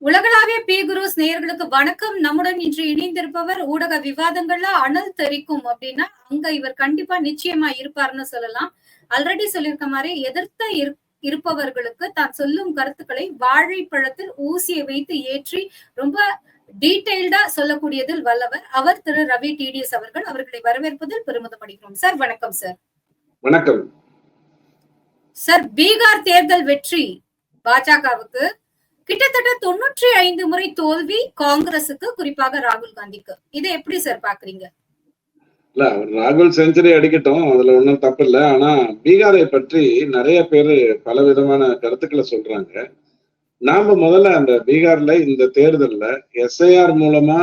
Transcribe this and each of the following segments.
உலகளாவிய பி குருஸ் நேயர்களுக்கு வணக்கம். நம்முடன் இன்று இணைந்திருப்பவர் ஊடக விவாதங்கள்ல அனல் தெரிக்கும் அப்படின்னா அங்க இவர் கண்டிப்பா நிச்சயமா இருப்பாருன்னு சொல்லலாம். ஆல்ரெடி சொல்லியிருக்க மாதிரி எதிர்த்த இருப்பவர்களுக்கு தான் சொல்லும் கருத்துக்களை வாழைப்பழத்தில் ஊசியை வைத்து ஏற்றி ரொம்ப டீடைல்டா சொல்லக்கூடியதில் வல்லவர் அவர் திரு ரவி டிடிஎஸ் அவர்கள். அவர்களை வரவேற்பதில் பெருமிதம் அடைகிறோம். சார் வணக்கம். சார் வணக்கம் சார். பீகார் தேர்தல் வெற்றி பாஜகவுக்கு கிட்டத்தட்ட 95 முறை தோல்வி காங்கிரசுக்கு, குறிப்பாக ராகுல் காந்திக்கு. இதை எப்படி சார் பாக்குறீங்க? இல்ல, ராகுல் செஞ்சுரி அடிக்கட்டும், அதுல ஒன்றும் தப்பு இல்லை. ஆனா பீகாரை பற்றி நிறைய பேரு பல விதமான கருத்துக்களை சொல்றாங்க. நாம முதல்ல அந்த பீகார்ல இந்த தேர்தல்ல எஸ்ஐஆர் மூலமா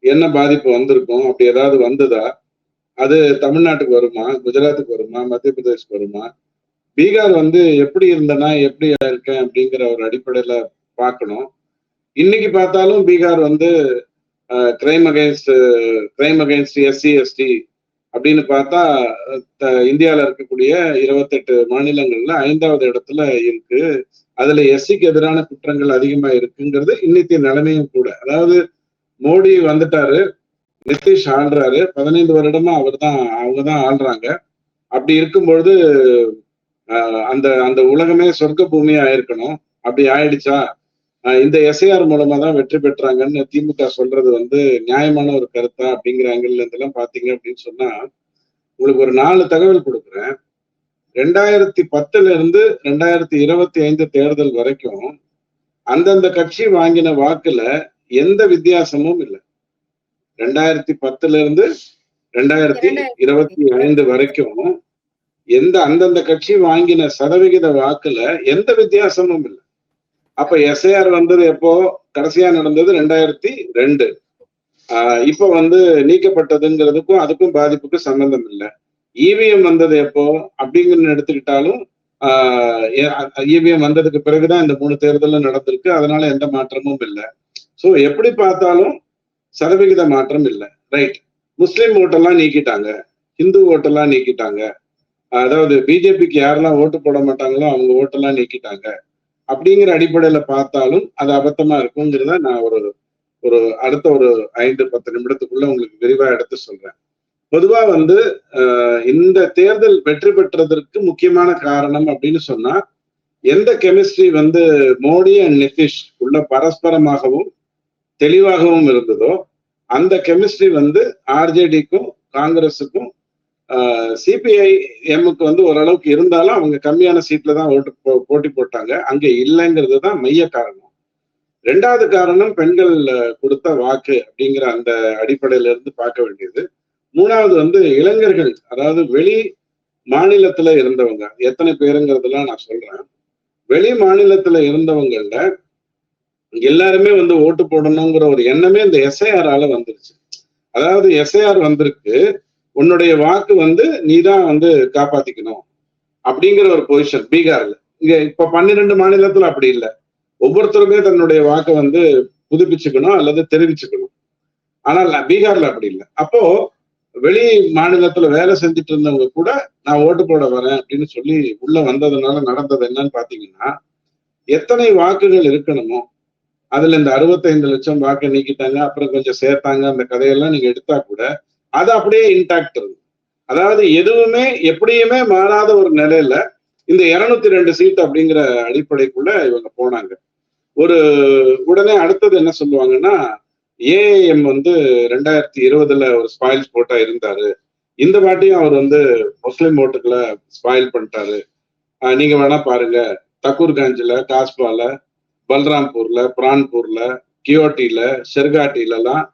என்ன பாதிப்பு வந்திருக்கும், அப்படி ஏதாவது வந்ததா, அது தமிழ்நாட்டுக்கு வருமா, குஜராத்துக்கு வருமா, மத்திய பிரதேஷ்க்கு வருமா, பீகார் எப்படி இருந்தனா எப்படி இருக்கேன் அப்படிங்கிற ஒரு அடிப்படையில பார்க்கணும். இன்னைக்கு பார்த்தாலும் Bihar crime against SC ST அப்படின்னு பார்த்தா இந்தியாவில் இருக்கக்கூடிய 28 மாநிலங்கள்ல 5வது இடத்துல இருக்கு. அதுல எஸ்சிக்கு எதிரான குற்றங்கள் அதிகமா இருக்குங்கிறது இன்னைக்கு நிலைமையும் கூட. அதாவது மோடி வந்துட்டாரு, நிதிஷ் ஆள்றாரு, 15 வருடமா அவங்கதான் ஆள்றாங்க. அப்படி இருக்கும்பொழுது அந்த அந்த உலகமே சொர்க்க பூமியா ஆயிருக்கணும். அப்படி ஆயிடுச்சா? இந்த எஸ்ஐஆர் மூலமா தான் வெற்றி பெற்றாங்கன்னு திமுக சொல்றது நியாயமான ஒரு கருத்தா அப்படிங்கிற ஆங்கிள் இருந்தெல்லாம் பாத்தீங்க அப்படின்னு சொன்னா, உங்களுக்கு ஒரு 4 தகவல் கொடுக்குறேன். 2010 இருந்து 2025 தேர்தல் வரைக்கும் அந்தந்த கட்சி வாங்கின வாக்குல எந்த வித்தியாசமும் இல்லை. 2010 இருந்து 2025 வரைக்கும் அந்தந்த கட்சி வாங்கின சதவிகித வாக்குல எந்த வித்தியாசமும் இல்லை. அப்ப எஸ்ஐஆர் வந்தது எப்போ? கடைசியா நடந்தது 2002. இப்ப நீக்கப்பட்டதுங்கிறதுக்கும் அதுக்கும் பாதிப்புக்கும் சம்பந்தம் இல்லை. இவிஎம் வந்தது எப்போ அப்படிங்கன்னு எடுத்துக்கிட்டாலும் இவிஎம் வந்ததுக்கு பிறகுதான் இந்த 3 தேர்தலும் நடந்திருக்கு. அதனால எந்த மாற்றமும் இல்லை. சோ எப்படி பார்த்தாலும் சதவிகித மாற்றம் இல்லை. ரைட். முஸ்லிம் ஓட்டெல்லாம் நீக்கிட்டாங்க, இந்து ஓட்டெல்லாம் நீக்கிட்டாங்க. அதாவது பிஜேபிக்கு யாரெல்லாம் ஓட்டு போட மாட்டாங்களோ அவங்க ஓட்டெல்லாம் நீக்கிட்டாங்க. அப்படிங்கிற அடிப்படையில பார்த்தாலும் அது அபத்தமா இருக்குங்கிறத நான் ஒரு அடுத்த ஒரு 5-10 நிமிடத்துக்குள்ள உங்களுக்கு விரிவா எடுத்து சொல்றேன். பொதுவா இந்த தேர்தல் வெற்றி பெற்றதற்கு முக்கியமான காரணம் அப்படின்னு சொன்னா, எந்த கெமிஸ்ட்ரி மோடி அண்ட் நிதிஷ் உள்ள பரஸ்பரமாகவும் தெளிவாகவும் இருந்ததோ அந்த கெமிஸ்ட்ரி ஆர்ஜேடிக்கும் காங்கிரஸுக்கும் சிபிஐஎம்முக்கு ஓரளவுக்கு இருந்தாலும் அவங்க கம்மியான சீட்ல தான் போட்டி போட்டாங்க. அங்க இல்லைங்கிறது தான் மைய காரணம். 2வது காரணம் பெண்கள் கொடுத்த வாக்கு அப்படிங்கிற அந்த அடிப்படையில இருந்து பார்க்க வேண்டியது. 3வது இளைஞர்கள், அதாவது வெளி மாநிலத்துல இருந்தவங்க எத்தனை பேருங்கிறதுலாம் நான் சொல்றேன். வெளி மாநிலத்துல இருந்தவங்கள்ல எல்லாருமே ஓட்டு போடணுங்கிற ஒரு எண்ணமே இந்த எஸ்ஐஆரால வந்துருச்சு. அதாவது எஸ்ஐஆர் வந்திருக்கு, உன்னுடைய வாக்கு நீதான் காப்பாத்திக்கணும் அப்படிங்கிற ஒரு பொசிஷன் பீகார்ல. இங்க இப்ப 12 மாநிலத்துல அப்படி இல்லை. ஒவ்வொருத்தருமே தன்னுடைய வாக்கை புதுப்பிச்சுக்கணும் அல்லது தெரிவிச்சுக்கணும். ஆனால் பீகார்ல அப்படி இல்லை. அப்போ வெளி மாநிலத்துல வேலை செஞ்சுட்டு இருந்தவங்க கூட நான் ஓட்டு போட வரேன் அப்படின்னு சொல்லி உள்ள வந்ததுனால நடந்தது என்னன்னு பாத்தீங்கன்னா, எத்தனை வாக்குகள் இருக்கணுமோ அதுல இந்த 65 லட்சம் வாக்கை நீக்கிட்டாங்க, அப்புறம் கொஞ்சம் சேர்த்தாங்க. அந்த கதையெல்லாம் நீங்க எடுத்தா கூட அது அப்படியே இன்டாக்ட் இருக்கு. அதாவது எதுவுமே எப்படியுமே மாறாத ஒரு நிலையில இந்த 202 சீட் அப்படிங்கிற அடிப்படைக்குள்ள இவங்க போனாங்க. உடனே அடுத்தது என்ன சொல்லுவாங்கன்னா, ஏஐஎம் 2020 ஒரு ஸ்பாயில் போட்டா இருந்தாரு, இந்த வாட்டியும் அவர் முஸ்லிம் ஓட்டுகளை ஸ்பாயில் பண்ணிட்டாரு. நீங்க வேணா பாருங்க, தக்கூர்காஞ்சில, காஸ்பால, பல்ராம்பூர்ல, பிரான்பூர்ல, கியோட்டில, ஷெர்காட்டில எல்லாம்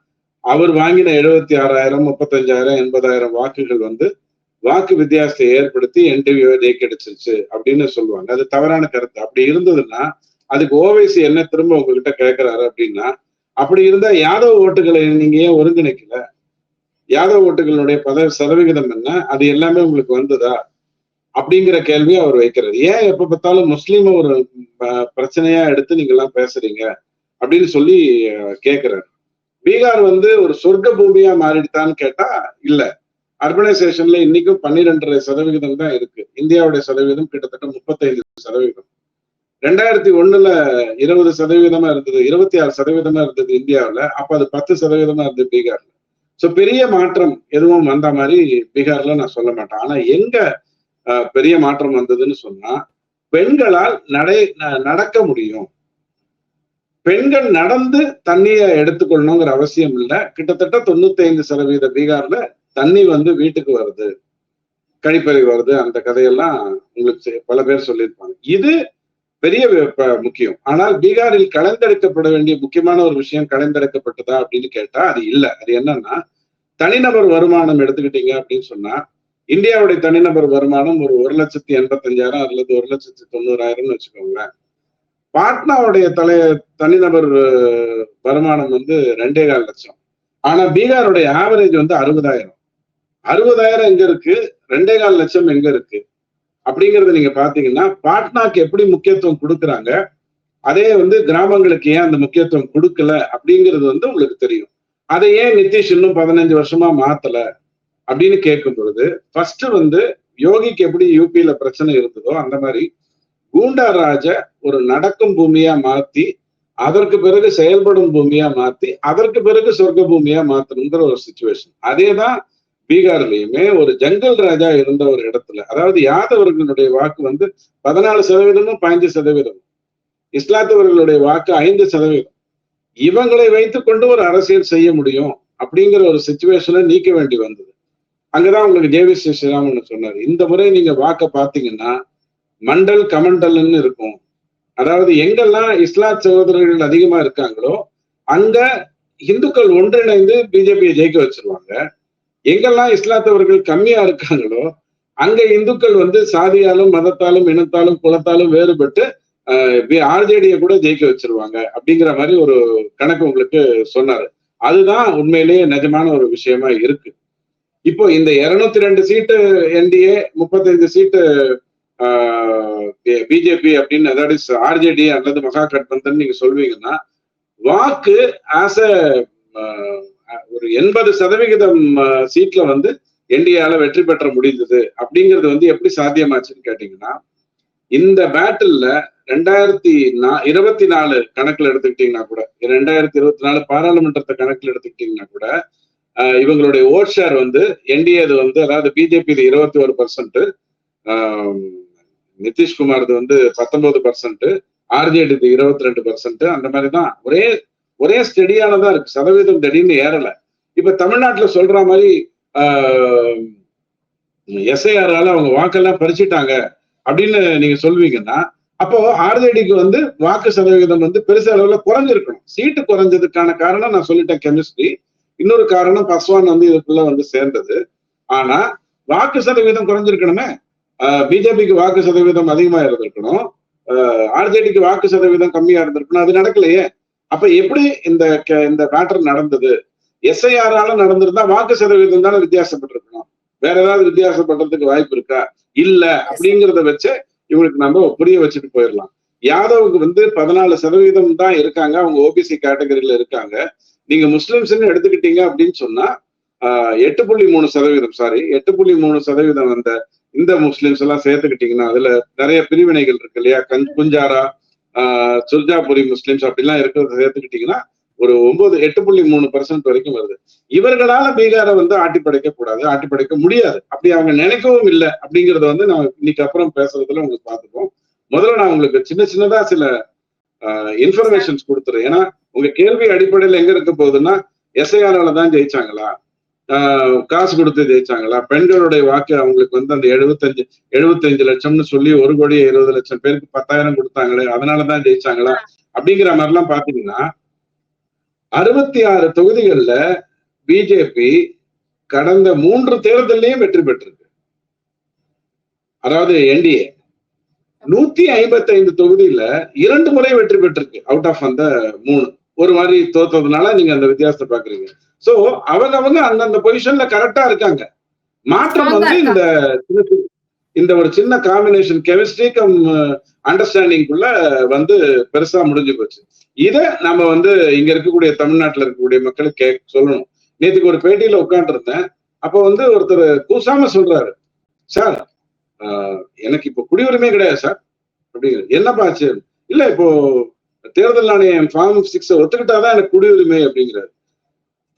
அவர் வாங்கின 76,000, 35,000, 80,000 வாக்குகள் வாக்கு வித்தியாசத்தை ஏற்படுத்தி என்டிவியை ஜெயிக்கடிச்சிருச்சு அப்படின்னு சொல்லுவாங்க. அது தவறான கருத்து. அப்படி இருந்ததுன்னா அதுக்கு ஓவைசி என்ன திரும்ப உங்ககிட்ட கேட்கிறாரு அப்படின்னா, அப்படி இருந்தா யாதவ் ஓட்டுகளை நீங்க ஏன் ஒருங்கிணைக்கல? யாதவ் ஓட்டுகளுடைய சதவிகிதம் என்ன? அது எல்லாமே உங்களுக்கு வந்ததா அப்படிங்கிற கேள்வியை அவர் வைக்கிறார். ஏன் எப்ப பார்த்தாலும் முஸ்லீம ஒரு பிரச்சனையா எடுத்து நீங்க எல்லாம் பேசுறீங்க அப்படின்னு சொல்லி கேட்கிறாரு. பீகார் ஒரு சொர்க்க பூமியா மாறிடுதான்னு கேட்டா இல்ல. அர்பனைசேஷன்ல இன்னைக்கும் 12.5% தான் இருக்கு. இந்தியாவுடைய சதவீதம் கிட்டத்தட்ட 35%. 2001 20% இருந்தது, 26% இருந்தது இந்தியாவில். அப்ப அது 10% இருந்தது பீகார்ல. சோ பெரிய மாற்றம் எதுவும் வந்த மாதிரி பீகார்ல நான் சொல்ல மாட்டேன். ஆனா எங்க பெரிய மாற்றம் வந்ததுன்னு சொன்னா, பெண்களால் நடக்க முடியும். பெண்கள் நடந்து தண்ணியை எடுத்துக்கொள்ளணுங்கிற அவசியம் இல்லை. கிட்டத்தட்ட 95% பீகார்ல தண்ணி வீட்டுக்கு வருது, கழிப்பறை வருது. அந்த கதையெல்லாம் உங்களுக்கு பல பேர் சொல்லியிருப்பாங்க. இது பெரிய முக்கியம். ஆனால் பீகாரில் கலந்தெடுக்கப்பட வேண்டிய முக்கியமான ஒரு விஷயம் கலந்தெடுக்கப்பட்டதா அப்படின்னு கேட்டா அது இல்லை. அது என்னன்னா, தனிநபர் வருமானம் எடுத்துக்கிட்டீங்க அப்படின்னு சொன்னா, இந்தியாவுடைய தனிநபர் வருமானம் ஒரு 1,85,000 அல்லது 1,90,000 வச்சுக்கோங்க. பாட்னாவுடைய தனிநபர் வருமானம் 2,4 லட்சம். ஆனா பீகாருடைய ஆவரேஜ் 60,000. 60,000 எங்க இருக்கு, 2,4 லட்சம் எங்க இருக்கு அப்படிங்கறத நீங்க பாத்தீங்கன்னா, பாட்னாக்கு எப்படி முக்கியத்துவம் கொடுக்குறாங்க, அதே கிராமங்களுக்கு ஏன் அந்த முக்கியத்துவம் கொடுக்கல அப்படிங்கிறது உங்களுக்கு தெரியும். அதை ஏன் நிதிஷ் இன்னும் 15 வருஷமா மாத்தல அப்படின்னு கேட்கும் பொழுது, ஃபர்ஸ்ட் யோகிக்கு எப்படி யூபியில பிரச்சனை இருந்ததோ அந்த மாதிரி கூண்டா ராஜ ஒரு நடக்கும் பூமியா மாத்தி, அதற்கு பிறகு செயல்படும் பூமியா மாத்தி, அதற்கு பிறகு சொர்க்க பூமியா மாத்தணுங்கிற ஒரு சிச்சுவேஷன். அதேதான் பீகார்லயுமே ஒரு ஜங்கல் ராஜா இருந்த ஒரு இடத்துல, அதாவது யாதவர்களுடைய வாக்கு 14% 15%, இஸ்லாத்தவர்களுடைய வாக்கு 5%. இவங்களை வைத்துக் கொண்டு ஒரு அரசியல் செய்ய முடியும் அப்படிங்கிற ஒரு சிச்சுவேஷனை நீக்க வேண்டி வந்தது. அங்கதான் உங்களுக்கு ஜேவி ஸ்ரீராமன் சொன்னாரு, இந்த முறை நீங்க வாக்க பாத்தீங்கன்னா மண்டல் கமண்டல்னு இருக்கும். அதாவது எங்கெல்லாம் இஸ்லாத் சகோதரர்கள் அதிகமா இருக்காங்களோ அங்க இந்துக்கள் ஒன்றிணைந்து பிஜேபியை ஜெயிக்க வச்சிருவாங்க. எங்கெல்லாம் இஸ்லாத்தவர்கள் கம்மியா இருக்காங்களோ அங்க இந்துக்கள் சாதியாலும் மதத்தாலும் இனத்தாலும் குலத்தாலும் வேறுபட்டு ஆர்ஜேடியை கூட ஜெயிக்க வச்சிருவாங்க அப்படிங்கிற மாதிரி ஒரு கணக்கு உங்களுக்கு சொன்னாரு. அதுதான் உண்மையிலேயே நிஜமான ஒரு விஷயமா இருக்கு. இப்போ இந்த 202 சீட்டு என்டிஏ, 35 சீட்டு பிஜேபி அப்படின்னு, அதாவது ஆர்ஜேடி அல்லது மகா கட்பந்தன் நீங்க சொல்வீங்கன்னா, வாக்கு ஆஸ் ஒரு 80% சீட்ல என்டிஏல வெற்றி பெற்ற முடிந்தது அப்படிங்கிறது எப்படி சாத்தியமாச்சுன்னு கேட்டீங்கன்னா, இந்த பேட்டில்ல 2024 கணக்குல எடுத்துக்கிட்டீங்கன்னா கூட, 2024 பாராளுமன்றத்தை கணக்குல எடுத்துக்கிட்டீங்கன்னா கூட, இவங்களுடைய ஓட் ஷேர் என்டிஏ அதாவது பிஜேபி 21%, நிதிஷ்குமார் 19%, ஆர்ஜேடி 22%. அந்த மாதிரிதான் ஒரே ஸ்டெடியானதான் இருக்கு. சதவீதம் திடீர்னு ஏறல. இப்ப தமிழ்நாட்டுல சொல்ற மாதிரி எஸ்ஐஆரால அவங்க வாக்கெல்லாம் பறிச்சுட்டாங்க அப்படின்னு நீங்க சொல்வீங்கன்னா, அப்போ ஆர்ஜேடிக்கு வாக்கு சதவீதம் பெருசு அளவுல குறைஞ்சிருக்கணும். சீட்டு குறைஞ்சதுக்கான காரணம் நான் சொல்லிட்டேன், கெமிஸ்ட்ரி. இன்னொரு காரணம் பஸ்வான் இதுக்குள்ள சேர்ந்தது. ஆனா வாக்கு சதவீதம் குறைஞ்சிருக்கணுமே. பிஜேபிக்கு வாக்கு சதவீதம் அதிகமா இருந்திருக்கணும், ஆர்ஜேடிக்கு வாக்கு சதவீதம் கம்மியா இருந்திருக்கணும். அது நடக்கலையே. அப்ப எப்படி இந்த மேட்டர் நடந்தது? எஸ்ஐஆரால நடந்திருந்தா வாக்கு சதவீதம் தானே வித்தியாசப்பட்டிருக்கணும். வேற ஏதாவது வித்தியாசப்படுறதுக்கு வாய்ப்பு இருக்கா? இல்ல. அப்படிங்கிறத வச்சு இவங்களுக்கு நம்ம புரிய வச்சுட்டு போயிடலாம். யாதவுக்கு 14% தான் இருக்காங்க, அவங்க ஓபிசி கேட்டகரியில இருக்காங்க. நீங்க முஸ்லிம்ஸ் எடுத்துக்கிட்டீங்க அப்படின்னு சொன்னா 8.3%, சாரி 8.3% இந்த முஸ்லிம்ஸ் எல்லாம் சேர்த்துக்கிட்டீங்கன்னா, அதுல நிறைய பிரிவினைகள் இருக்கு இல்லையா, குஞ்சாரா, சுர்ஜாபுரி முஸ்லிம்ஸ் அப்படிலாம் இருக்கிறத சேர்த்துக்கிட்டீங்கன்னா ஒரு 8.3% வரைக்கும் வருது. இவர்களால பீகாரை ஆட்டி படைக்க கூடாது, ஆட்டி படைக்க முடியாது. அப்படி அவங்க நினைக்கவும் இல்லை அப்படிங்கறத நான் இன்னைக்கு அப்புறம் பேசுறதுல உங்களுக்கு பார்த்துப்போம். முதல்ல நான் உங்களுக்கு சின்னதா சில இன்ஃபர்மேஷன்ஸ் கொடுத்துறேன். ஏன்னா உங்க கேள்வி அடிப்படையில் எங்க இருக்க போகுதுன்னா, எஸ்ஐஆரால தான் ஜெயிச்சாங்களா, காசு கொடுத்து ஜெயிச்சாங்களா, பெண்களுடைய வாக்கு அவங்களுக்கு அந்த 75 லட்சம்னு சொல்லி 1,20,00,000 பேருக்கு 10,000 கொடுத்தாங்களே அதனாலதான் ஜெயிச்சாங்களா அப்படிங்கிற மாதிரி எல்லாம் பாத்தீங்கன்னா, 66 தொகுதிகள்ல பிஜேபி கடந்த 3 தேர்தலையும் வெற்றி பெற்றிருக்கு. அதாவது என்டிஏ 155 தொகுதியில 2 முறை வெற்றி பெற்றிருக்கு அவுட் ஆஃப் அந்த 3. ஒரு மாதிரி தோத்ததுனால நீங்க அந்த வித்தியாசத்தை பாக்குறீங்க. சோ அவங்க அந்தந்த பொசிஷன்ல கரெக்டா இருக்காங்க. மாற்றம் இந்த ஒரு சின்ன காம்பினேஷன் கெமிஸ்ட்ரி கம் அண்டர்ஸ்டாண்டிங்குள்ள பெருசா முடிஞ்சு போச்சு. இத நம்ம இங்க இருக்கக்கூடிய தமிழ்நாட்டுல இருக்கக்கூடிய மக்களுக்கு சொல்லணும். நேற்றுக்கு ஒரு பேட்டியில உட்கார்ந்து இருந்தேன். அப்ப ஒருத்தர் கூசாம சொல்றாரு, சார் எனக்கு இப்ப குடியுரிமை கிடையாது சார் அப்படிங்கிறது. என்னப்பா ஆச்சு? இல்ல இப்போ தேர்தல் ஆணையம் ஃபார்ம் 6 ஒத்துக்கிட்டாதான் எனக்கு குடியுரிமை அப்படிங்கிறாரு.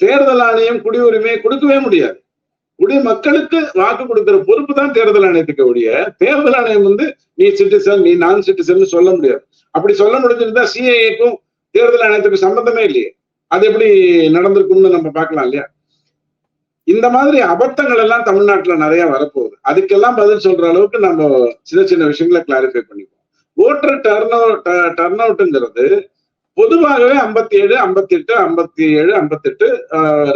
தேர்தல் ஆணையம் குடியுரிமை கொடுக்கவே முடியாது. மக்களுக்கு வாக்கு கொடுக்கிற பொறுப்பு தான் தேர்தல் ஆணையத்துக்கு ஒழிய தேர்தல் ஆணையம் வந்து நீ சிட்டிசன் நீ நான் சிட்டிசன் சொல்ல முடியாது. அப்படி சொல்ல முடிஞ்சிருந்தா சிஏஏக்கும் தேர்தல் ஆணையத்துக்கு சம்பந்தமே இல்லையே. அது எப்படி நடந்திருக்கும்னு நம்ம பார்க்கலாம் இல்லையா? இந்த மாதிரி அபத்தங்கள் எல்லாம் தமிழ்நாட்டுல நிறைய வரப்போகுது. அதுக்கெல்லாம் பதில் சொல்ற அளவுக்கு நம்ம சின்ன சின்ன விஷயங்களை கிளாரிஃபை பண்ணிப்போம். ஓட்டர் டர்ன் அவுட்ங்கிறது பொதுவாகவே 57, 58, 57, 58,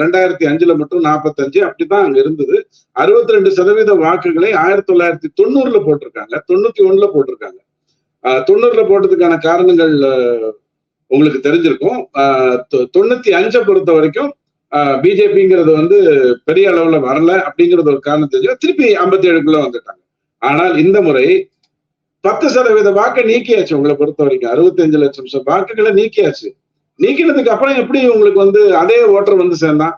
2005 மட்டும் 45 அப்படிதான் அங்க இருந்தது. 62% வாக்குகளை 1990 போட்டிருக்காங்க, 91 போட்டிருக்காங்க. 90 போட்டதுக்கான காரணங்கள் உங்களுக்கு தெரிஞ்சிருக்கும். 95 பொறுத்த வரைக்கும் பிஜேபிங்கிறது வந்து பெரிய அளவுல வரல அப்படிங்கிறது ஒரு காரணம் தெரிஞ்சு திருப்பி 57க்குள்ள வந்துட்டாங்க. ஆனால் இந்த முறை 10% வாக்கை நீக்கியாச்சு. உங்களை பொறுத்த வரைக்கும் 65 லட்சம் வாக்குகளை நீக்கியாச்சு. நீக்கினதுக்கு அப்புறம் எப்படி உங்களுக்கு வந்து அதே ஓட்டர் வந்து சேர்ந்தான்?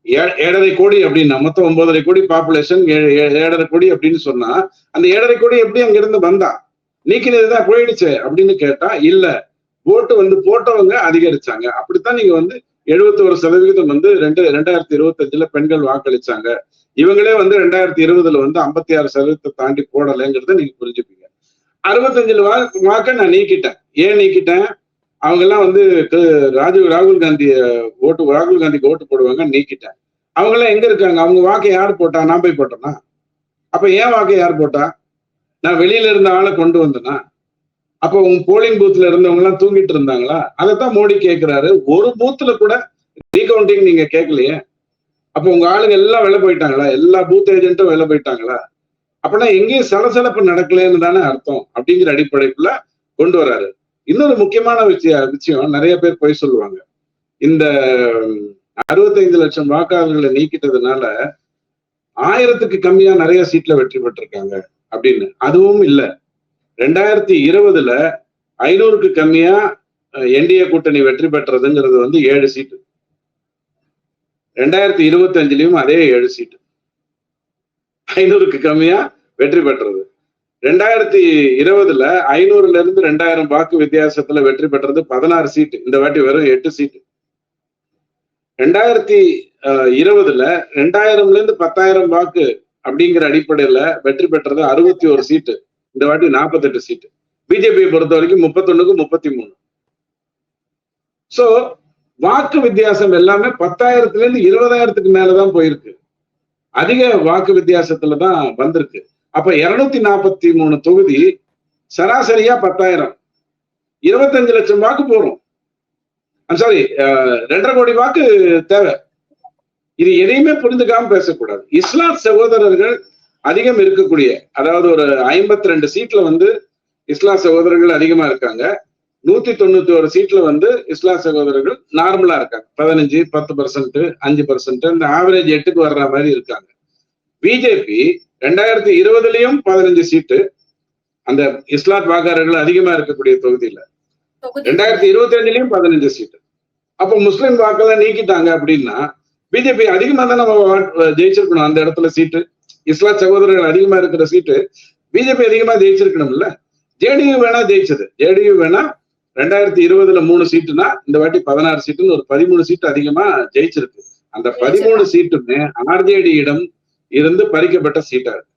7.5 கோடி அப்படின்னா மொத்தம் 9.5 கோடி பாப்புலேஷன், 7.5 கோடி அப்படின்னு சொன்னா அந்த 7.5 கோடி எப்படி அங்க இருந்து வந்தா? நீக்கினதுதான் போயிடுச்சு அப்படின்னு கேட்டா இல்ல, ஓட்டு வந்து போட்டவங்க அதிகரிச்சாங்க. அப்படித்தான் நீங்க வந்து 71% வந்து 2025 பெண்கள் வாக்களிச்சாங்க. இவங்களே வந்து 2020 வந்து 56% தாண்டி போடலைங்கிறத நீங்க புரிஞ்சுப்பீங்க. 65 வாக்கை நான் நீக்கிட்டேன். ஏன் நீக்கிட்டேன்? அவங்க எல்லாம் வந்து ராகுல் காந்திக்கு ஓட்டு போடுவாங்க, நீக்கிட்டேன். அவங்க எல்லாம் எங்க இருக்காங்க? அவங்க வாக்கை யார் போட்டா? நான் போய் போட்டேனா? அப்ப ஏன் வாக்கை யார் போட்டா? நான் வெளியில இருந்த ஆளை கொண்டு வந்தேனா? அப்ப உங்க போலிங் பூத்ல இருந்தவங்க எல்லாம் தூங்கிட்டு இருந்தாங்களா? அதைத்தான் மோடி கேட்கிறாரு. ஒரு பூத்துல கூட ரீகவுண்டிங் நீங்க கேட்கலையே. அப்ப உங்க ஆளுங்க எல்லாம் வெளில போயிட்டாங்களா? எல்லா பூத் ஏஜென்ட்டும் வெளில போயிட்டாங்களா? அப்படின்னா எங்கேயும் சலசலப்பு நடக்கலன்னு தானே அர்த்தம் அப்படிங்கிற அடிப்படைக்குள்ள கொண்டு வராரு. இன்னொரு முக்கியமான விஷயம் நிறைய பேர் போய் சொல்லுவாங்க. இந்த 65 லட்சம் வாக்காளர்களை நீக்கிட்டதுனால 1000க்கு கம்மியா நிறைய சீட்ல வெற்றி பெற்றிருக்காங்க அப்படின்னு. அதுவும் இல்ல. 2020 500க்கு கம்மியா என்டிஏ கூட்டணி வெற்றி பெற்றதுங்கிறது வந்து 7 சீட்டு. 2025 அதே 7 சீட்டு 500க்கு கம்மியா வெற்றி பெற்றது. 2020 500ல இருந்து 2000 வாக்கு வித்தியாசத்துல வெற்றி பெற்றது 16 சீட்டு. இந்த வாட்டி வெறும் 8 சீட்டு. 2020 2000ல இருந்து 10,000 வாக்கு அப்படிங்கிற அடிப்படையில வெற்றி பெற்றது 61 சீட்டு. இந்த வாட்டி 48 சீட்டு. பிஜேபியை பொறுத்த வரைக்கும் 31க்கு 33. சோ வாக்கு வித்தியாசம் எல்லாமே 10,000ல இருந்து 20,000க்கு மேலதான் போயிருக்கு. அதிக வாக்கு வித்தியாசத்துலதான் வந்திருக்கு. அப்ப 243 தொகுதி சராசரியா 10,000, 25 லட்சம் வாக்கு போறோம். சாரி, 2.5 கோடி வாக்கு தேவை. இது எதையுமே புரிந்துக்காம பேசக்கூடாது. இஸ்லாம் சகோதரர்கள் அதிகம் இருக்கக்கூடிய, அதாவது ஒரு 52 சீட்ல வந்து இஸ்லாம் சகோதரர்கள் அதிகமா இருக்காங்க. 191 சீட்ல வந்து இஸ்லாம் சகோதரர்கள் நார்மலா இருக்காங்க. 15, 10%, 5%, இந்த ஆவரேஜ் 8க்கு வர்ற மாதிரி இருக்காங்க. பிஜேபி 2020லயும் 15 சீட்டு அந்த இஸ்லாத் வாக்காளர்கள் அதிகமா இருக்கக்கூடிய தொகுதியில, 2025லயும் 15 சீட்டு. அப்போ முஸ்லிம் வாக்கெல்லாம் நீக்கிட்டாங்க அப்படின்னா பிஜேபி அதிகமா தான் நம்ம ஜெயிச்சிருக்கணும். அந்த இடத்துல சீட்டு இஸ்லாத் சகோதரர்கள் அதிகமா இருக்கிற சீட்டு பிஜேபி அதிகமா ஜெயிச்சிருக்கணும்ல. ஜேடியு வேணா ஜெயிச்சது. ஜேடியு வேணா 2020 3 சீட்டுனா இந்த வாட்டி 16 சீட்டுன்னு ஒரு 13 சீட்டு அதிகமா ஜெயிச்சிருக்கு. அந்த 13 சீட்டுமே ஆர்ஜேடியிடம் இருந்து பறிக்கப்பட்ட சீட்டா இருக்கு.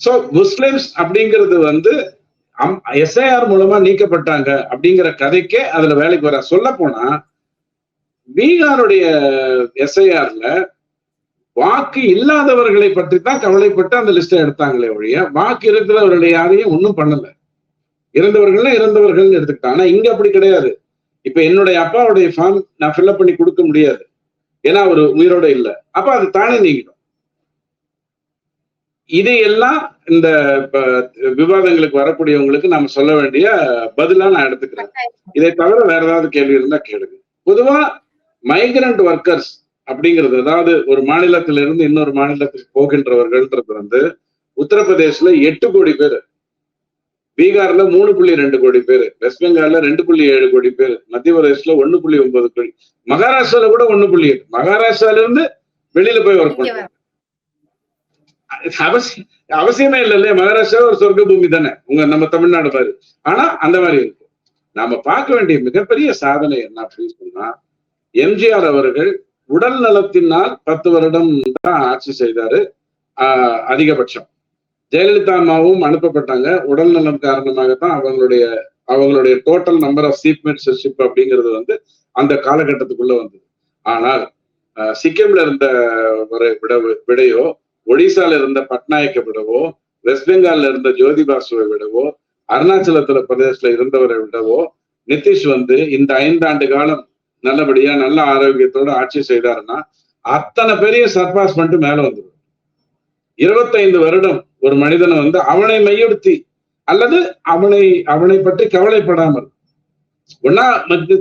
சோ முஸ்லிம்ஸ் அப்படிங்கிறது வந்து எஸ்ஐஆர் மூலமா நீக்கப்பட்டாங்க அப்படிங்கிற கதைக்கே அதுல வேலைக்கு வர. சொல்ல போனா பீகாருடைய எஸ்ஐஆர்ல வாக்கு இல்லாதவர்களை பற்றி தான் கவலைப்பட்டு அந்த லிஸ்டை எடுத்தாங்களே ஒழிய வாக்கு இருக்கிறவர்களை யாரையும் ஒன்றும் பண்ணல. இறந்தவர்கள் எடுத்துக்கிட்டாங்க. ஆனா இங்க அப்படி கிடையாது. இப்ப என்னுடைய அப்பாவுடைய ஃபார்ம் நான் ஃபில்அப் பண்ணி கொடுக்க முடியாது, ஏன்னா அவர் உயிரோட இல்லை. அப்ப அது தானே நீங்கிடும். இதையெல்லாம் இந்த விவாதங்களுக்கு வரக்கூடியவங்களுக்கு நாம சொல்ல வேண்டிய பதிலா நான் எடுத்துக்கிறேன். இதை தவிர வேற ஏதாவது கேள்வி இருந்தா கேளுங்க. பொதுவா மைக்ரண்ட் ஒர்க்கர்ஸ் அப்படிங்கிறது, அதாவது ஒரு மாநிலத்திலிருந்து இன்னொரு மாநிலத்துக்கு போகின்றவர்கள்ன்றது வந்து உத்தரப்பிரதேஷ்ல 8 கோடி பேர், பீகார்ல 3.2 கோடி பேர், வெஸ்ட் பெங்கால்ல 2.7 கோடி பேர், மத்திய பிரதேஷ்ல 1.9 கோடி, மகாராஷ்டிரால கூட 1.8. மகாராஷ்டிரால இருந்து வெளியில போய் ஒர்க் பண்றாங்க. அவசியமே இல்லை இல்லையா? மகாராஷ்டிரா ஒரு சொர்க்க பூமி தானே, நம்ம தமிழ்நாடு மாதிரி. ஆனா அந்த மாதிரி இருக்கு. நாம பார்க்க வேண்டிய மிகப்பெரிய சாதனை என்ன அப்படின்னு சொன்னா, எம்ஜிஆர் அவர்கள் உடல் நலத்தினால் 10 வருடம் தான் ஆட்சி செய்தாரு அதிகபட்சம். ஜெயலலிதா அம்மாவும் அனுப்பப்பட்டாங்க. உடல் நலம் காரணமாகத்தான் அவங்களுடைய total number of chief ministership அப்படிங்கிறது வந்து அந்த காலகட்டத்துக்குள்ள வந்தது. ஆனால் சிக்கிம்ல இருந்த ஒரு விடையோ, ஒடிசால இருந்த பட்நாயக்கை விடவோ, வெஸ்ட் பெங்கால்ல இருந்த ஜோதி பாசுவை விடவோ, அருணாச்சலத்துல பிரதேசத்துல இருந்தவரை விடவோ, நிதிஷ் வந்து இந்த 5 ஆண்டு காலம் நல்லபடியா நல்ல ஆரோக்கியத்தோட ஆட்சி செய்தாருன்னா அத்தனை பெரிய சர்பாஸ் பண்ணிட்டு மேல வந்துடும். 25 வருடம் ஒரு மனிதனை வந்து அவனை மையப்படுத்தி அல்லது அவனை பற்றி கவலைப்படாமல், ஒன்னா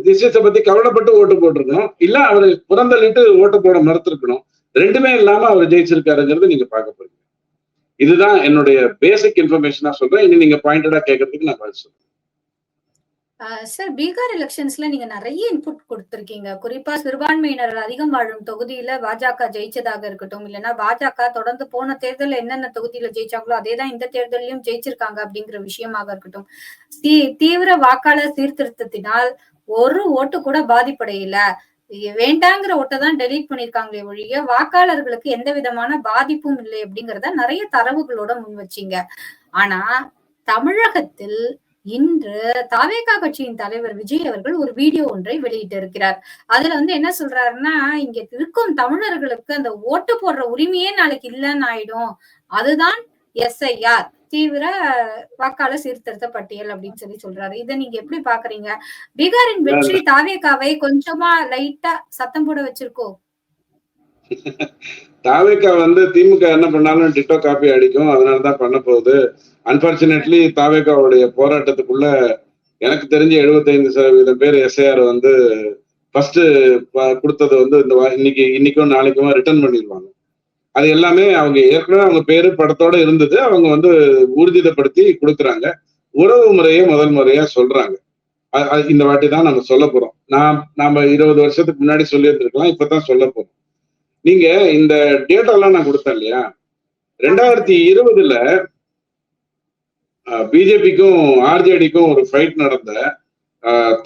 திசைத்தை பத்தி கவலைப்பட்டு ஓட்டு போட்டிருக்கணும், இல்ல அவரை புறந்தள்ளிட்டு ஓட்டு போட மறுத்திருக்கணும். ரெண்டுமே இல்லாம அவர் ஜெயிச்சிருக்காருங்கிறது நீங்க பார்க்க போறீங்க. இதுதான் என்னுடைய பேசிக் இன்ஃபர்மேஷனா சொல்றேன். இனி நீங்க பாயிண்டடா கேட்கறதுக்கு நான் பதில் சொல்றேன். சார், பீகார் எலெக்ஷன்ஸ்ல நீங்க நிறைய இன்புட் கொடுத்திருக்கீங்க. குறிப்பா சிறுபான்மையினர் அதிகம் வாழும் தொகுதியில பாஜக ஜெயிச்சதாக இருக்கட்டும், இல்லைன்னா பாஜக தொடர்ந்து போன தேர்தலில் என்னென்ன தொகுதியில ஜெயிச்சாங்களோ அதேதான் இந்த தேர்தலையும் ஜெயிச்சிருக்காங்க அப்படிங்கிற விஷயமாக இருக்கட்டும். தீவிர வாக்காளர் சீர்திருத்தத்தினால் ஒரு ஓட்டு கூட பாதிப்படையில, வேண்டாங்கிற ஓட்டை தான் டெலீட் பண்ணிருக்காங்களே ஒழிய வாக்காளர்களுக்கு எந்த விதமான பாதிப்பும் இல்லை அப்படிங்கிறத நிறைய தரவுகளோட முன் வச்சீங்க. ஆனா தமிழகத்தில் இன்று தாவேகா கட்சியின் தலைவர் விஜய் அவர்கள் ஒரு வீடியோ ஒன்றை வெளியிட்டு இருக்கிறார். அதுல வந்து என்ன சொல்றாருன்னா, இங்க இருக்கும் தமிழர்களுக்கு அந்த ஓட்டு போடுற உரிமையே நாளைக்கு இல்லைன்னு ஆயிடும், அதுதான் எஸ்ஐஆர், தீவிர வாக்காளர் சீர்திருத்த பட்டியல் அப்படின்னு சொல்றாரு. இதை நீங்க எப்படி பாக்குறீங்க? பீகாரின் வெற்றி தாவேகாவை கொஞ்சமா லைட்டா சத்தம் போட வச்சிருக்கோ? தாவேகா வந்து திமுக என்ன பண்ணாலும் டிட்டோ காப்பி அடிக்கும், அதனாலதான் பண்ண போகுது. அன்பார்ச்சுனேட்லி தாவேகாவுடைய போராட்டத்துக்குள்ள எனக்கு தெரிஞ்ச 75% பேர் எஸ்ஐஆர் வந்து ஃபர்ஸ்ட் கொடுத்தது வந்து இன்னைக்கும் நாளைக்குமா ரிட்டர்ன் பண்ணிடுவாங்க. அது எல்லாமே அவங்க ஏற்கனவே அவங்க பேரு படத்தோட இருந்தது, அவங்க வந்து ஊர்ஜிதப்படுத்தி கொடுக்குறாங்க. உறவு முறையை முதல் முறையா சொல்றாங்க. இந்த வாட்டி தான் நம்ம சொல்ல போறோம். நாம 20 வருஷத்துக்கு முன்னாடி சொல்லி இருந்திருக்கலாம், இப்பதான் சொல்ல போறோம். நீங்க இந்த டேட்டாலாம் நான் கொடுத்தேன் இல்லையா? 2020 பிஜேபிக்கும் ஆர்ஜேடிக்கும் ஒரு ஃபைட் நடந்த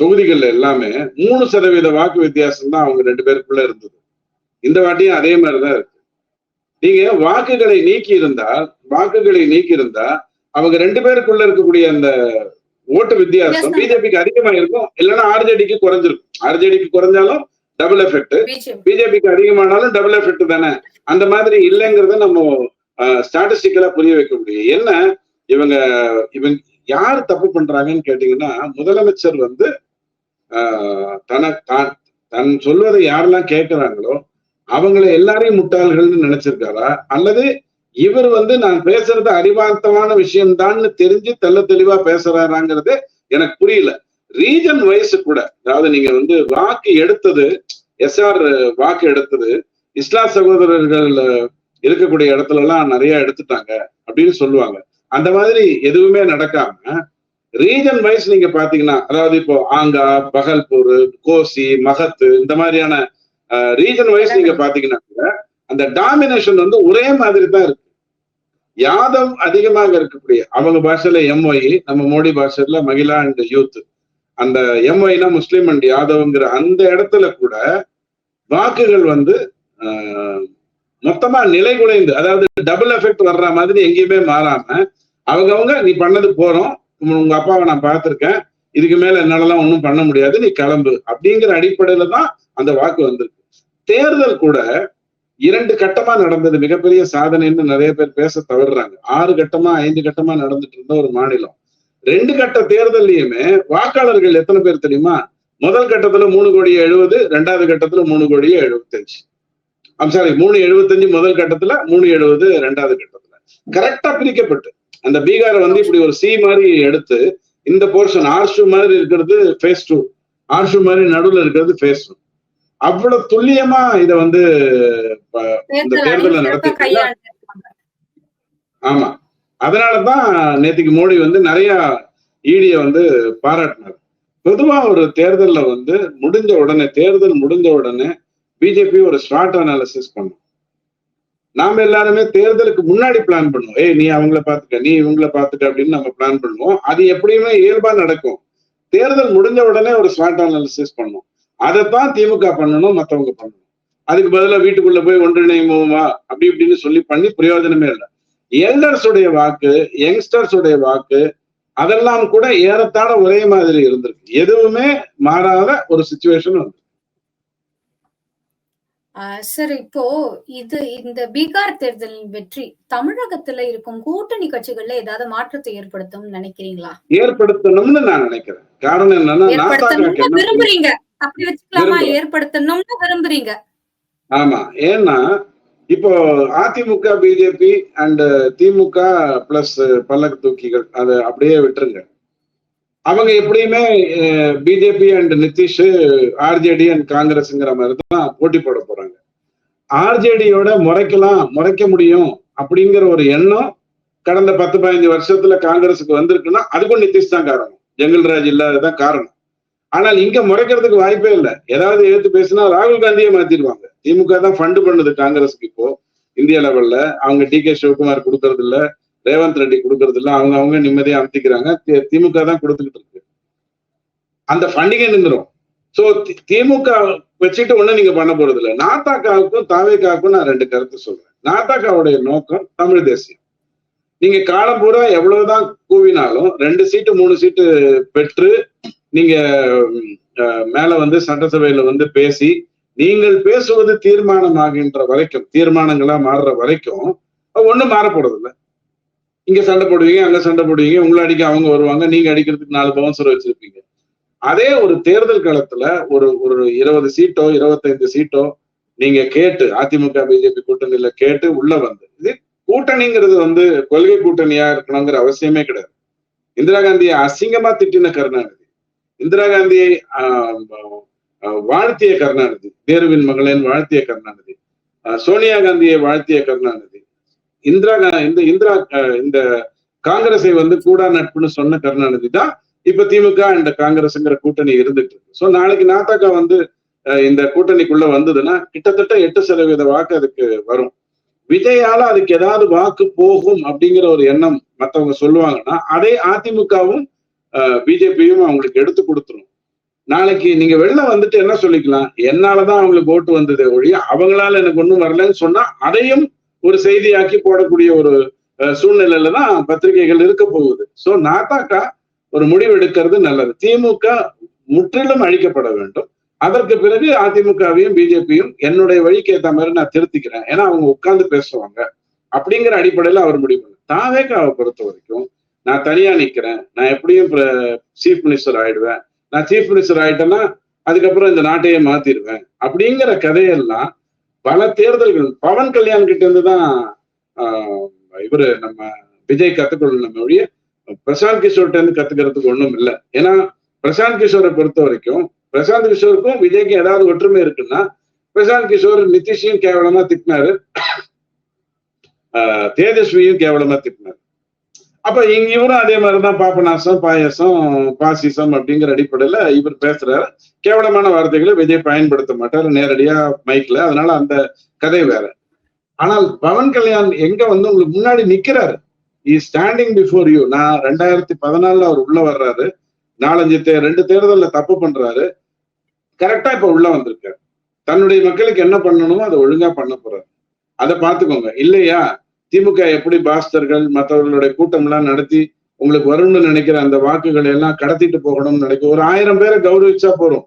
தொகுதிகள் எல்லாமே 3% வாக்கு வித்தியாசம் தான் அவங்க 2 பேருக்குள்ள இருந்தது. இந்த வாட்டியும் அதே மாதிரிதான் இருக்கு. நீங்க வாக்குகளை நீக்கி இருந்தா அவங்க 2 பேருக்குள்ள இருக்கக்கூடிய அந்த ஓட்டு வித்தியாசம் பிஜேபிக்கு அதிகமா இருக்கும், இல்லைன்னா ஆர்ஜேடிக்கு குறைஞ்சிருக்கும். ஆர்ஜேடிக்கு குறைஞ்சாலும் டபுள் எஃபெக்ட், பிஜேபிக்கு அதிகமானாலும் டபுள் எஃபெக்ட் தானே. அந்த மாதிரி இல்லைங்கிறத நம்ம ஸ்டாட்டிஸ்டிக்கலா புரிய வைக்க முடியும். என்ன இவங்க யார் தப்பு பண்றாங்கன்னு கேட்டீங்கன்னா, முதலமைச்சர் வந்து தன் சொல்வதை யாரெல்லாம் கேட்கிறாங்களோ அவங்களை எல்லாரையும் முட்டாள்கள்னு நினைச்சிருக்காரா, அல்லது இவர் வந்து நான் பேசுறது அறிவார்த்தமான விஷயம்தான்னு தெரிஞ்சு தெளிவா பேசுறாராங்கிறது எனக்கு புரியல. ரீஜன் வைஸ் கூட, அதாவது நீங்க வந்து வாக்கு எடுத்தது, எஸ்ஆர் வாக்கு எடுத்தது இஸ்லாம் சகோதரர்கள் இருக்கக்கூடிய இடத்துல எல்லாம் நிறைய எடுத்துட்டாங்க அப்படின்னு சொல்லுவாங்க. அந்த மாதிரி எதுவுமே நடக்காம ரீஜன் வைஸ் நீங்க பாத்தீங்கன்னா, அதாவது இப்போ ஆங்கா, பகல்பூர், கோசி, மகத்து, இந்த மாதிரியான ரீஜன் வைஸ் நீங்க பாத்தீங்கன்னா அந்த டாமினேஷன் வந்து ஒரே மாதிரி தான் இருக்கு. யாதவ் அதிகமாக இருக்கக்கூடிய அவங்க பாஷையில எம்ஒய், நம்ம மோடி பாஷையில மகிழா அண்ட் யூத், அந்த எம்ஒய்னா முஸ்லிம் அண்ட் யாதவ்ங்கிற அந்த இடத்துல கூட வாக்குகள் வந்து மொத்தமா நிலை குலைந்து, அதாவது டபுள் எஃபெக்ட் வர்ற மாதிரி எங்கேயுமே மாறாம அவங்கவுங்க நீ பண்ணது போறோம், உங்க அப்பாவை நான் பார்த்திருக்கேன், இதுக்கு மேல என்னாலலாம் ஒன்றும் பண்ண முடியாது, நீ கிளம்பு அப்படிங்கிற அடிப்படையில தான் அந்த வாக்கு வந்திருக்கு. தேர்தல் கூட 2 கட்டமா நடந்தது மிகப்பெரிய சாதனைன்னு நிறைய பேர் பேச தவறுறாங்க. 6 கட்டமா 5 கட்டமா நடந்துட்டு இருந்த ஒரு மாநிலம். 2 கட்ட தேர்தலையுமே வாக்காளர்கள் எத்தனை பேர் தெரியுமா? முதல் கட்டத்துல 3,70,000, 2வது கட்டத்துல 3,75,000. 3,75 முதல் கட்டத்துல, 3,70 2வது கட்டத்துல. கரெக்டா பிரிக்கப்பட்டு அந்த பீகாரை வந்து இப்படி ஒரு சி மாதிரி எடுத்து, இந்த போர்ஷன் ஆர்ஷு மாதிரி இருக்கிறது ஃபேஸ் 2, ஆர்ஷு மாதிரி நடுவுல இருக்கிறது ஃபேஸ் 1. அவ்வளவு துல்லியமா இத வந்து இந்த தேர்தலை நடத்தி. ஆமா, அதனாலதான் நேற்றுக்கு மோடி வந்து நிறைய ஈடிய வந்து பாராட்டினார். பொதுவா ஒரு தேர்தல்ல வந்து தேர்தல் முடிஞ்ச உடனே பிஜேபி ஒரு ஸ்வாட் அனாலிசிஸ் பண்ணும். நாம எல்லாருமே தேர்தலுக்கு முன்னாடி பிளான் பண்ணுவோம். ஏய் நீ அவங்கள பாத்துக்க, நீ இவங்கள பாத்துக்க அப்படின்னு நம்ம பிளான் பண்ணுவோம். அது எப்படியுமே இயல்பா நடக்கும். தேர்தல் முடிஞ்ச உடனே ஒரு ஸ்வாட் அனாலிசிஸ் பண்ணும். அதைத்தான் திமுக பண்ணணும், மத்தவங்க பண்ணணும். அதுக்கு பதிலா வீட்டுக்குள்ள போய் ஒன்றிணைவோமா அப்படி இப்படின்னு சொல்லி பண்ணி பிரயோஜனமே இல்லை. எல்டர்ஸ் உடைய வாக்கு, யங்ஸ்டர்ஸ் உடைய வாக்கு, அதெல்லாம் கூட ஏறத்தாழ ஒரே மாதிரி இருந்திருக்கு. எதுவுமே மாறாத ஒரு சிச்சுவேஷன் வந்து. சார், இப்போ இந்த பீகார் தேர்தலின் வெற்றி தமிழகத்துல இருக்கும் கூட்டணி கட்சிகள்ல ஏதாவது மாற்றத்தை ஏற்படுத்தும் நினைக்கிறீங்களா? ஏற்படுத்தணும்னு நான் நினைக்கிறேன். காரணம் என்னன்னா, விரும்புறீங்க அப்படி வச்சுக்கலாமா? ஏற்படுத்தணும்னு விரும்புறீங்க. ஆமா, ஏன்னா இப்போ அதிமுக, பிஜேபி அண்ட் திமுக பிளஸ் பல்லக்கு தூக்கிகள் அதை அப்படியே விட்டுருங்க. அவங்க எப்படியுமே BJP and Nitish, RJD and காங்கிரஸ்ங்கிற மாதிரி தான் போட்டி போட போறாங்க. ஆர்ஜேடியோட முறைக்க முடியும் அப்படிங்கிற ஒரு எண்ணம் கடந்த 10-15 வருஷத்துல காங்கிரஸுக்கு வந்திருக்குன்னா அதுக்கும் நிதிஷ் தான் காரணம், ஜங்கல்ராஜ் இல்லாததான் காரணம். ஆனால் இங்க முறைக்கிறதுக்கு வாய்ப்பே இல்லை. ஏதாவது எடுத்து பேசினா ராகுல் காந்தியை மாத்திடுவாங்க. திமுக தான் ஃபண்ட் பண்ணுது காங்கிரஸுக்கு இப்போ இந்திய லெவல்ல. அவங்க டி.கே. சிவகுமார் கொடுக்கறது இல்ல, ரேவந்த் ரெட்டி கொடுக்கறது இல்ல, அவங்க நிம்மதியா அமுத்திக்கிறாங்க. திமுக தான் கொடுத்துக்கிட்டு இருக்கு. அந்த ஃபண்டிங்கே நின்றுடும். சோ திமுக வச்சுட்டு ஒண்ணு நீங்க பண்ண போறது இல்லை. நாத்தாக்காவுக்கும் தாவேக்காவுக்கும் நான் 2 கருத்து சொல்றேன். நாத்தாக்காவுடைய நோக்கம் தமிழ் தேசியம். நீங்க காலம் பூரா எவ்வளவுதான் கூவினாலும் 2 சீட்டு 3 சீட்டு பெற்று நீங்க மேல வந்து சட்டசபையில வந்து பேசி நீங்கள் பேசுவது தீர்மானமாகின்ற வரைக்கும், தீர்மானங்களா மாறுற வரைக்கும் ஒண்ணும் மாறப்போறது இல்லை. இங்க சண்டை போடுவீங்க, அங்க சண்டை போடுவீங்க, உங்களை அடிக்க அவங்க வருவாங்க, நீங்க அடிக்கிறதுக்கு 4 பவுன்சர் வச்சிருப்பீங்க. அதே ஒரு தேர்தல் காலத்துல ஒரு 20 சீட்டோ 25 சீட்டோ நீங்க கேட்டு அதிமுக பிஜேபி கூட்டணியில கேட்டு உள்ள வந்து, இது கூட்டணிங்கிறது வந்து கொள்கை கூட்டணியா இருக்கணுங்கிற அவசியமே கிடையாது. இந்திரா காந்தியை அசிங்கமா திட்டின கருணாநிதி, இந்திரா காந்தியை வாழ்த்திய கருணாநிதி, நேருவின் மகளின் வாழ்த்திய கருணாநிதி, சோனியா காந்தியை வாழ்த்திய கருணாநிதி, இந்த காங்கிரஸை வந்து கூடா நட்புன்னு சொன்ன கருணாநிதி தான் இப்ப திமுக இந்த காங்கிரஸ்ங்கிற கூட்டணி இருந்துட்டு இருக்கு. சோ நாளைக்கு நாத்தாக்கா வந்து இந்த கூட்டணிக்குள்ள வந்ததுன்னா கிட்டத்தட்ட 8% வாக்கு அதுக்கு வரும். விஜயால அதுக்கு ஏதாவது வாக்கு போகும் அப்படிங்கிற ஒரு எண்ணம் மத்தவங்க சொல்லுவாங்கன்னா அதே அதிமுகவும் பிஜேபியும் அவங்களுக்கு எடுத்து கொடுத்துரும். நாளைக்கு நீங்க வெளில வந்துட்டு என்ன சொல்லிக்கலாம், என்னாலதான் அவங்களுக்கு ஓட்டு வந்ததே ஒழிய அவங்களால எனக்கு ஒண்ணும் வரலன்னு சொன்னா அதையும் ஒரு செய்தியாக்கி போடக்கூடிய ஒரு சூழ்நிலையில தான் பத்திரிகைகள் இருக்க போகுது. சோ நாத்தாக்கா ஒரு முடிவு எடுக்கிறது நல்லது. திமுக முற்றிலும் அழிக்கப்பட வேண்டும். அதற்கு பிறகு அதிமுகவையும் பிஜேபியும் என்னுடைய வழிக்கு ஏற்ற மாதிரி நான் திருத்திக்கிறேன், ஏன்னா அவங்க உட்கார்ந்து பேசுவாங்க அப்படிங்கிற அடிப்படையில அவர் முடிவு பண்ண. தாவேக்காவை பொறுத்த வரைக்கும் நான் தனியா நிக்கிறேன், நான் எப்படியும் சீஃப் மினிஸ்டர் ஆயிடுவேன், நான் சீஃப் மினிஸ்டர் ஆயிட்டேன்னா அதுக்கப்புறம் இந்த நாட்டையே மாத்திடுவேன் அப்படிங்கிற கதையெல்லாம் பல தேர்தல்கள் பவன் கல்யாண் கிட்ட இருந்துதான் இவரு நம்ம விஜய் கத்துக்கொள்ளணும் மொழிய பிரசாந்த் கிஷோர்ட்ட இருந்து கத்துக்கிறதுக்கு ஒண்ணும் இல்லை. ஏன்னா பிரசாந்த் கிஷோரை பொறுத்த வரைக்கும் பிரசாந்த் கிஷோருக்கும் விஜய்க்கும் ஏதாவது ஒற்றுமை இருக்குன்னா, பிரசாந்த் கிஷோர் நிதிஷையும் கேவலமா திட்டினாரு, தேஜஸ்வியும் கேவலமா திட்டினாரு. அப்ப இவரும் அதே மாதிரிதான் பாபநாசம், பாயசம், பாசிசம் அப்படிங்கிற அடிப்படையில இவர் பேசுறாரு. கேவலமான வார்த்தைகளை விஜய் பயன்படுத்த மாட்டாரு நேரடியா மைக்ல, அதனால அந்த கதை வேற. ஆனால் பவன் கல்யாண் எங்க வந்து உங்களுக்கு முன்னாடி நிக்கிறாரு, ஸ்டாண்டிங் பிஃபோர் யூ. நான் 2014 அவர் உள்ள வர்றாரு, 4-5 தேர்தல்ல தப்பு பண்றாரு, கரெக்டா இப்ப உள்ள வந்திருக்காரு. தன்னுடைய மக்களுக்கு என்ன பண்ணணுமோ அதை ஒழுங்கா பண்ண போறாரு. அதை பார்த்துக்கோங்க. இல்லையா திமுக எப்படி பாஸ்டர்கள் மற்றவர்களுடைய கூட்டம் எல்லாம் நடத்தி உங்களுக்கு வரும்னு நினைக்கிற அந்த வாக்குகளை எல்லாம் கடத்திட்டு போகணும்னு நினைக்கும். ஒரு 1000 பேரை கௌரவிச்சா போறோம்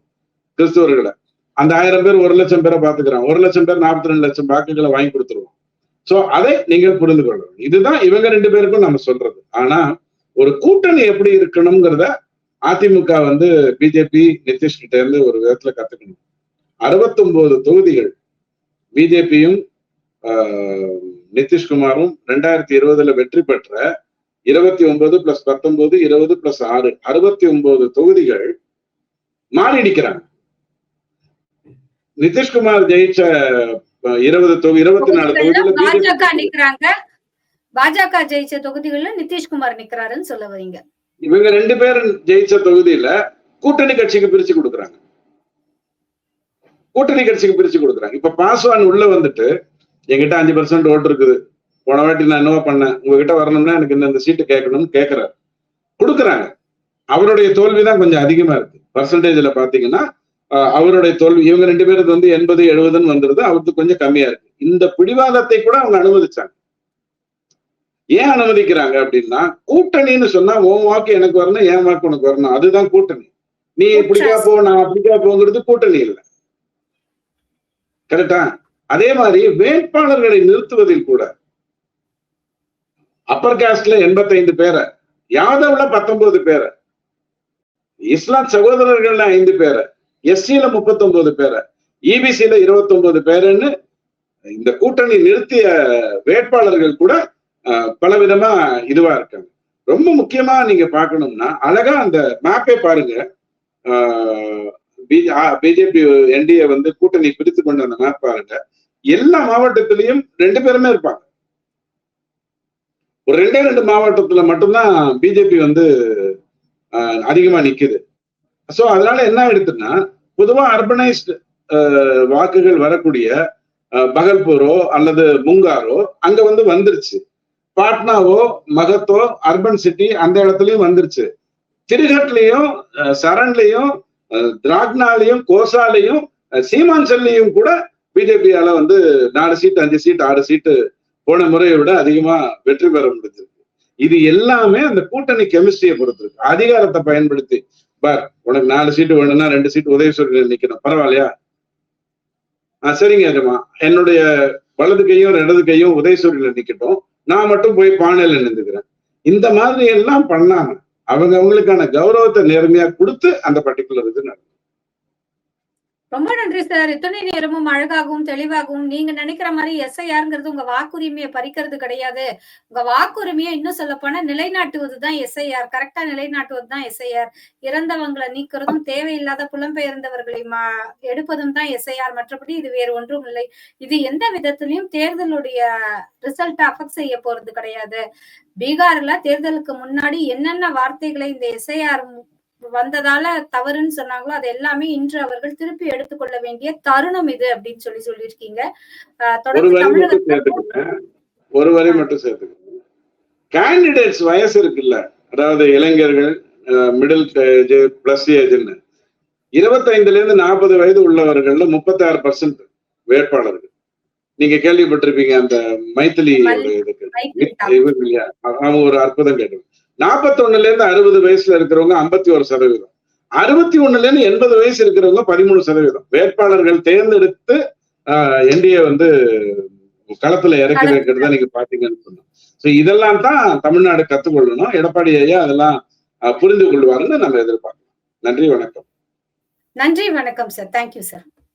கிறிஸ்தவர்களை, அந்த 1000 பேர் 1 லட்சம் பேரை பாத்துக்கிறான். 1 லட்சம் பேர் 42 லட்சம் வாக்குகளை வாங்கி கொடுத்துருவோம். சோ அதை நீங்க புரிந்து கொள்ளணும். இதுதான் இவங்க 2 பேருக்கும் நம்ம சொல்றது. ஆனா ஒரு கூட்டணி எப்படி இருக்கணுங்கிறத அதிமுக வந்து பிஜேபி நிதிஷ் கிட்ட இருந்து ஒரு விதத்துல கத்துக்கணும். 69 தொகுதிகள் பிஜேபியும் நிதிஷ்குமாரும் 2020 வெற்றி பெற்ற 29 + 19 20 + 6 69 தொகுதிகள் மாறி நிக்கிறாங்க. நிதிஷ்குமார் ஜெயிச்ச 24 தொகுதியில பாஜக ஜெயிச்ச தொகுதிகள்ல நிதிஷ்குமார் நிக்கிறாருன்னு சொல்ல வரீங்க. இவங்க 2 பேரும் ஜெயிச்ச தொகுதியில கூட்டணி கட்சிக்கு பிரிச்சு கொடுக்குறாங்க. இப்ப பாஸ்வான் உள்ள வந்துட்டு என்கிட்ட 5% ஓட்டு இருக்குது, போன வாட்டி நான் என்னவா பண்ணேன், உங்ககிட்ட வரணும்னா எனக்கு இந்த சீட்டு கேட்கணும்னு கேட்கிறாரு, கொடுக்குறாங்க. அவருடைய தோல்விதான் கொஞ்சம் அதிகமா இருக்கு. பர்சன்டேஜ்ல பாத்தீங்கன்னா அவருடைய தோல்வி, இவங்க 2 பேருக்கு வந்து 80-70 வந்துருது, அவருக்கு கொஞ்சம் கம்மியா இருக்கு. இந்த பிடிவாதத்தை கூட அவங்க அனுமதிச்சாங்க. ஏன் அனுமதிக்கிறாங்க அப்படின்னா, கூட்டணின்னு சொன்னா உன் வாக்கு எனக்கு வரணும், என் வாக்கு உனக்கு வரணும், அதுதான் கூட்டணி. நீ இப்படிக்கா போ, நான் அப்படிக்கா போங்கிறது கூட்டணி இல்லை. கரெக்டா? அதே மாதிரி வேட்பாளர்களை நிறுத்துவதில் கூட அப்பர் காஸ்ட்ல 85 பேரை, யாதவ்ல 19 பேரை, இஸ்லாம் சகோதரர்கள்ல 5 பேரை, எஸ்சியில 39 பேரை, இபிசியில 29 பேருன்னு இந்த கூட்டணி நிறுத்திய வேட்பாளர்கள் கூட பலவிதமா இதுவா இருக்காங்க. ரொம்ப முக்கியமா நீங்க பார்க்கணும்னா அழகா அந்த மேப்பே பாருங்க. பிஜேபி என்டிஏ வந்து கூட்டணி பிரித்து கொண்ட அந்த மேப் பாருங்க. எல்லா மாவட்டத்திலையும் 2 பேருமே இருப்பாங்க. ஒரு 2 மாவட்டத்துல மட்டும்தான் பிஜேபி வந்து அதிகமா நிக்குது. சோ அதனால என்ன ஆயிடுதுன்னா, பொதுவா அர்பனைஸ்டு வாக்குகள் வரக்கூடிய பகல்பூரோ அல்லது முங்காரோ அங்க வந்து வந்துருச்சு. பாட்னாவோ மகத்தோ அர்பன் சிட்டி அந்த இடத்துலயும் வந்துருச்சு. திருகட்லயும் சரண்லயும் திராக்னாலையும் கோசாலையும் சீமான்சல்லையும் கூட பிஜேபியால வந்து 4 சீட் 5 சீட் 6 சீட்டு போன முறையை விட அதிகமா வெற்றி பெற முடிஞ்சிருக்கு. இது எல்லாமே அந்த கூட்டணி கெமிஸ்ட்ரியை பொறுத்திருக்கு. அதிகாரத்தை பயன்படுத்தி பார், உனக்கு 4 சீட்டு வேணும்னா 2 சீட்டு உதயசூரியன் நிக்கணும், பரவாயில்லையா? சரிங்க அஜமா, என்னுடைய வலது கையும் இடது கையும் உதயசூரியன் நிக்கட்டும், நான் மட்டும் போய் பானையில நின்றுக்கிறேன். இந்த மாதிரி எல்லாம் பண்ணாம அவங்களுக்கான கௌரவத்தை நேர்மையா கொடுத்து அந்த பர்டிகுலர் இது நடக்கும். ரொம்ப நன்றி சார். இத்தனை நேரமும் அழகாகவும் தெளிவாகவும், நீங்க நினைக்கிற மாதிரி எஸ்ஐஆர்ங்கிறது உங்க வாக்குரிமையை பறிக்கிறது கிடையாது. உங்க வாக்குரிமையை இன்னும் சொல்ல போனா நிலைநாட்டுவதுதான் எஸ்ஐஆர். கரெக்டா நிலைநாட்டுவதுதான் எஸ்ஐஆர். இறந்தவங்களை நீக்கிறதும் தேவையில்லாத புலம்பெயர்ந்தவர்களை எடுப்பதும் தான் எஸ்ஐஆர். மற்றபடி இது வேறு ஒன்றும் இல்லை. இது எந்த விதத்திலையும் தேர்தலுடைய ரிசல்ட் அஃபெக்ட் செய்ய போறது கிடையாது. பீகார்ல தேர்தலுக்கு முன்னாடி என்னென்ன வார்த்தைகளை இந்த எஸ்ஐஆர் வந்ததால தவறுன்னு சொன்னாங்களோ அது எல்லாமே இன்று அவர்கள் திருப்பி எடுத்துக்கொள்ள வேண்டிய தருணம் இது அப்படின்னு சொல்லியிருக்கீங்க. ஒரு வரி மட்டும் சேர்த்துக்கோங்க. கேண்டிடேட்ஸ் வயசு இருக்குல்ல, அதாவது இளைஞர்கள், மிடில் ஏஜ், பிளஸ் ஏஜ்னு 25ல இருந்து 40 வயது உள்ளவர்கள்ல 36% வேட்பாளர்கள். நீங்க கேள்விப்பட்டிருப்பீங்க அந்த மைத்திலி இல்லையா, அவங்க ஒரு அற்புதம் கேட்டது. 41ல இருந்து 60 வயசுல இருக்கிறவங்க 51%, 61ல இருந்து 80 வயசு இருக்கிறவங்க 13%. வேட்பாளர்கள் தேர்ந்தெடுத்து என்டிஏ வந்து களத்துல இறக்கிறத நீங்க பாத்தீங்கன்னு சொன்னோம். சோ இதெல்லாம் தான் தமிழ்நாடு கத்துக்கொள்ளணும். எடப்பாடி ஐயா அதெல்லாம் புரிந்து கொள்வாருன்னு நம்ம எதிர்பார்க்கலாம். நன்றி, வணக்கம். நன்றி, வணக்கம் சார். Thank you sir.